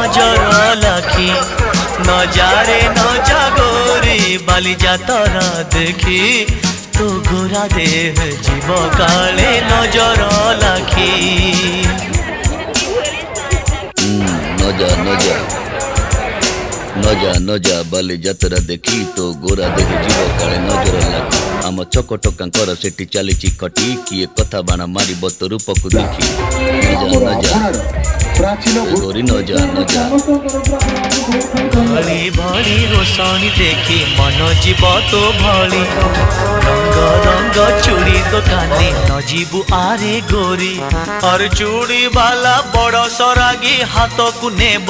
নজর লাখি নজারে নজা গোরি বালি যাতরা দেখি তো গোরা দেহ জীব কালে নজর লাখি নজা নজা নজা নজা বালি যাত্ରା দেখি তো গোরা দেখে জীব কাଳେ নଜର ଲାଗି ଆମ ଚକ ଟୋକାଙ୍କର ସେଠି ଚାଲିଛି ଖଟି କିଏ କଥା ବାଣ ମାରିବ ତୋ ରୂପକୁ ଦେଖି ନଜା ନଜା ଗୋରି ନଜା ନଜା ଭଳି ଭଳି ରୋଷଣୀ ଦେଖି ମନ ଯିବ ତୋ ଭଳି ରଙ୍ଗ ରଙ୍ଗ ଚୁଡ଼ି ଦୋକାନୀ ନ ଯିବୁ ଆରେ ଗୋରି ଅର ଚୁଡ଼ି ବାଲା ବଡ଼ ସରାଗୀ ହାତକୁ ନେବ